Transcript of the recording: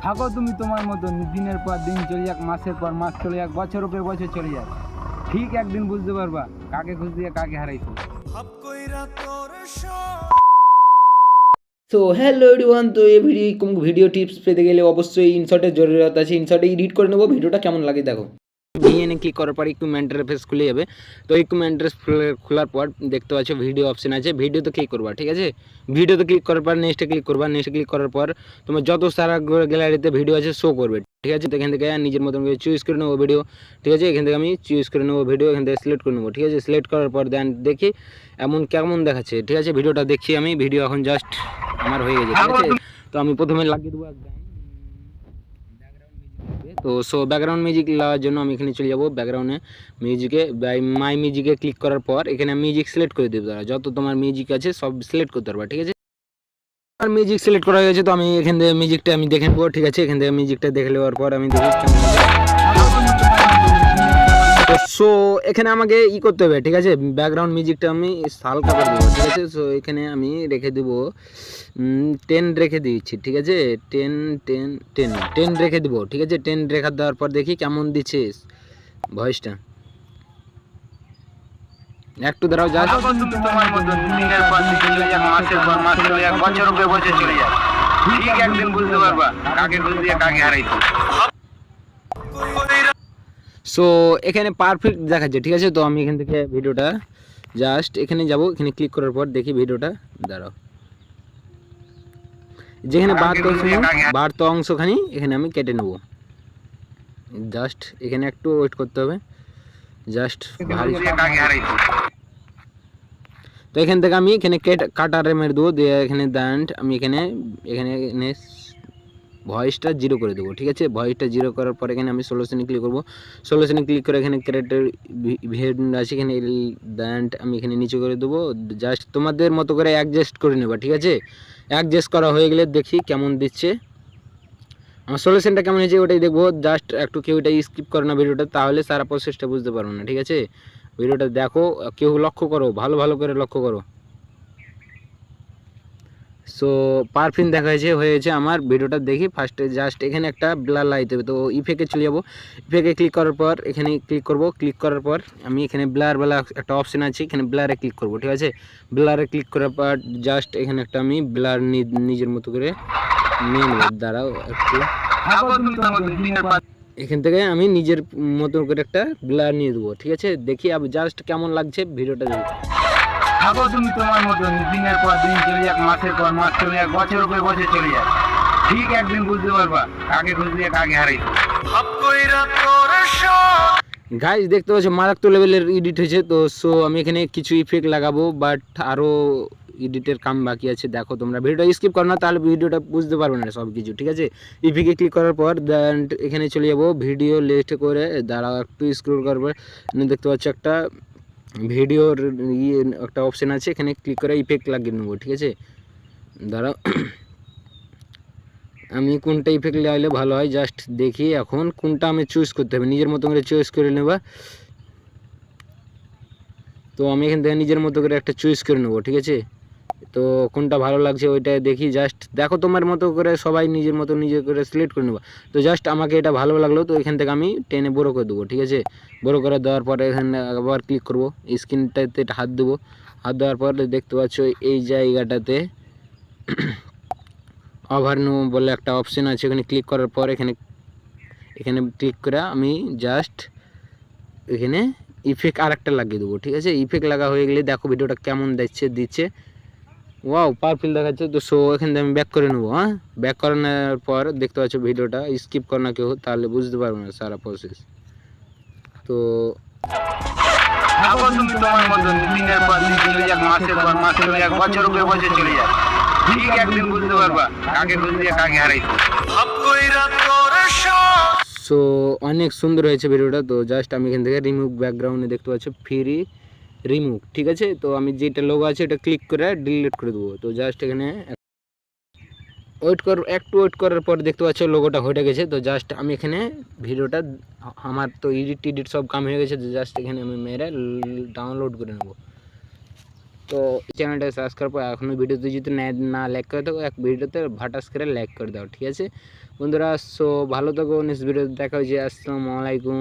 থাকো তুমি তোমার মতন, দিনের পর দিন চলে যাক, মাসের পর মাস চলে যাক, বছর উপরে বছর চলে যাক, ঠিক একদিন বুঝতে পারবা কাকে খুঁজ দিয়ে কাকে হারাইছো। তো হ্যালো এভরিওয়ান, তো এই ভিডিও টিপস পেতে গেলে অবশ্যই ইনশর্টের জরুরত আছে। ইনশর্টে এডিট করে নেবো, ভিডিওটা কেমন লাগে দেখো। ভিএনে ক্লিক করার পর ইকুইপমেন্ট ইন্টারফেস খুলে যাবে। তো ইকুইপমেন্ট ইন্টারফেস খোলার পর দেখতে পাচ্ছ ভিডিও অপশন আছে, ভিডিওতে ক্লিক করবা। ঠিক আছে, ভিডিওতে ক্লিক করার পর নেক্সটে ক্লিক করবা। নেক্সটে ক্লিক করার পর তোমার যত সারা গ্যালারিতে ভিডিও আছে শো করবে। ঠিক আছে, তো এখান থেকে নিজের মতন করে চুজ করে নেবো ভিডিও। ঠিক আছে, এখান থেকে আমি চুজ করে নেবো ভিডিও, এখান থেকে সিলেক্ট করে নেবো। ঠিক আছে, সিলেক্ট করার পর দেন দেখি এমন কেমন দেখাচ্ছে। ঠিক আছে, ভিডিওটা দেখছি আমি, ভিডিও এখন জাস্ট আমার হয়ে গেছে। ঠিক আছে, তো আমি প্রথমে লাগিয়ে দেবো একদম। তো ব্যাকগ্রাউন্ড মিউজিক লাগার জন্য আমি এখানে চলে যাবো ব্যাকগ্রাউন্ডে মিউজিকে, মাই মিউজিকে ক্লিক করার পর এখানে মিউজিক সিলেক্ট করে দেবো। তারা যত তোমার মিউজিক আছে সব সিলেক্ট করতে পারবা। ঠিক আছে, আর মিউজিক সিলেক্ট করা হয়েছে, তো আমি এখান থেকে মিউজিকটা আমি দেখে নেবো। ঠিক আছে, এখান থেকে মিউজিকটা দেখে নেওয়ার পর আমি দেখি সো এখানে আমাকে করতে হবে। ঠিক আছে, ব্যাকগ্রাউন্ড মিউজিকটা আমি হালকা করে দেবো। ঠিক আছে, সো এখানে আমি রেখে দেবো 10 রেখে দিচ্ছি। ঠিক আছে, 10 রেখে দেবো। ঠিক আছে, 10 রেখা দেওয়ার পর দেখি কেমন দিচ্ছে ভয়েসটা। একটু দাঁড়াও, জাস্ট তোমার মতন দিনের পর দিন চলে যাক, মাসের পর মাস চলে যাক, বছর উপরে বছর চলে যাক, ঠিক একদিন বুঝতে পারবা কাকে খুঁজ দিয়ে কাকে হারাইছো। সো এখানে পারফেক্ট দেখাচ্ছে। ঠিক আছে, তো আমি এখান থেকে ভিডিওটা জাস্ট এখানে যাব, এখানে ক্লিক করার পর দেখি ভিডিওটা, দাঁড়াও, যেখানে বাড়তো অংশখানি এখানে আমি কেটে নেব। জাস্ট এখানে একটু ওয়েট করতে হবে, জাস্ট তো এখান থেকে আমি এখানে কাটারে মেরে দেবো দিয়ে এখানে দান্ট আমি এখানে ভয়েসটা 0 করে দেবো। ঠিক আছে, ভয়েসটা 0 করার পর এখানে আমি সলিউশনে ক্লিক করবো। সলিউশনে ক্লিক করে এখানে ক্যারেক্টার ভিড আছে, এখানে দান্ট আমি এখানে নিচে করে দেবো। জাস্ট তোমাদের মতো করে অ্যাডজাস্ট করে নেবা। ঠিক আছে, অ্যাডজাস্ট করা হয়ে গেলে দেখি কেমন দিচ্ছে, আমার সলিউশনটা কেমন হয়েছে ওটাই দেখবো। জাস্ট একটু কেউ এটা স্কিপ করো না ভিডিওটা, তাহলে সারা প্রসেসটা বুঝতে পারবো না। ঠিক আছে, ভিডিওটা দেখো, কেউ লক্ষ্য করো, ভালো করে লক্ষ্য করো। সো পারফিন দেখা হয়েছে আমার। ভিডিওটা দেখি ফার্স্টে জাস্ট এখানে একটা ব্লার লাগাইতে হবে। তো ইফেক্টে চলে যাবো, ইফেক্টে ক্লিক করার পর এখানে ক্লিক করব। ক্লিক করার পর আমি এখানে ব্লার একটা অপশান আছে, এখানে ব্লারে ক্লিক করব। ঠিক আছে, ব্লারে ক্লিক করার পর জাস্ট এখানে একটা আমি ব্লার নিজের মতো করে নিয়ে নেব। দাঁড়াও একটু, এখান থেকে আমি নিজের মতো করে একটা ব্লার নিয়ে দেবো। ঠিক আছে, দেখি আমি জাস্ট কেমন লাগছে ভিডিওটা দেখি। থাকো তুমি তোমার মতন, দিনের পর দিন চলে যাক, মাসের পর মাস চলে যাক, বছর উপরে বছর চলে যাক, ঠিক একদিন বুঝতে পারবা কাকে খুঁজ দিয়ে কাকে হারাইছো। গাইস দেখতে পাচ্ছ মারাত্মক লেভেলের এডিট হয়েছে। তো আমি এখানে কিছু ইফেক্ট লাগাবো, বাট আরও এডিটের কাম বাকি আছে। দেখো তোমরা ভিডিওটা স্কিপ করো না, তাহলে ভিডিওটা বুঝতে পারবে না সব কিছু। ঠিক আছে, ইফেক্টে ক্লিক করার পর দেন এখানে চলে যাবো ভিডিও লিস্টে করে, দাঁড়াও একটু স্ক্রল করবো, দেখতে পাচ্ছ একটা ভিডিওর একটা অপশান আছে, এখানে ক্লিক করে ইফেক্ট লাগিয়ে নেবো। ঠিক আছে, দাঁড়াও আমি কোনটা ইফেক্ট লাগাইলে ভালো হয় জাস্ট দেখি, এখন কোনটা আমি চুজ করতে হবে, নিজের মতো করে চয়েস করে নেবা। তো আমি এখান থেকে নিজের মতো করে একটা চুজ করে নেবো। ঠিক আছে, তো কোনটা ভালো লাগছে ওইটা দেখি, জাস্ট দেখো তোমার মতো করে সবাই নিজের মতো করে সিলেক্ট করে নেবা। তো জাস্ট আমাকে এটা ভালো লাগলো, তো এখান থেকে আমি টেনে বড়ো করে দেবো। ঠিক আছে, বড়ো করে দেওয়ার পরে এখানে আবার ক্লিক করবো, স্ক্রিনটাতে হাত দেবো। হাত দেওয়ার পর দেখতে পাচ্ছ এই জায়গাটাতে ওভারভিউ বলে একটা অপশান আছে, এখানে ক্লিক করার পর এখানে ক্লিক করে আমি জাস্ট এখানে ইফেক্ট আরেকটা লাগিয়ে দেবো। ঠিক আছে, ইফেক্ট লাগা হয়ে গেলে দেখো ভিডিওটা কেমন দিচ্ছে, ওয়াও পারফেক্ট দেখাচ্ছে। তো এখান থেকে আমি ব্যাক করে নেবো। হ্যাঁ, ব্যাক করানোর পর দেখতে পাচ্ছ ভিডিওটা স্কিপ করো না কেউ, তাহলে বুঝতে পারবো না সারা প্রসেস। তো তুমি তোমার মতন, দিনের পর দিন চলে যাক, মাসের পর মাস চলে যাক, বছর উপরে বছর চলে যাক, ঠিক একদিন বুঝতে পারবা কাকে খুঁজ দিয়ে কাকে হারাইছো। সো অনেক সুন্দর হয়েছে ভিডিওটা। তো জাস্ট আমি এখান থেকে রিমুভ ব্যাকগ্রাউন্ডে দেখতে পাচ্ছ ফ্রি রিমুভ। ঠিক আছে, তো আমি যেটা লোগো আছে এটা ক্লিক করে ডিলিট করে দেবো। তো জাস্ট এখানে একটু ওয়েট করার পর দেখতে পাচ্ছ লোগোটা হয়ে গেছে। তো জাস্ট আমি এখানে ভিডিওটা আমার তো এডিট সব কাম হয়ে গেছে। তো জাস্ট এখানে আমি মেরে ডাউনলোড করে নেব। তো চ্যানেলটা সাবস্ক্রাইব করে এখনও ভিডিওতে যদি না লাইক করে থাকো এক ভিডিওতে ভাটাস করে লাইক করে দাও, ঠিক আছে বন্ধুরা। সো ভালো থাকো, নেক্সট ভিডিওতে দেখা হচ্ছে। আসসালামু আলাইকুম।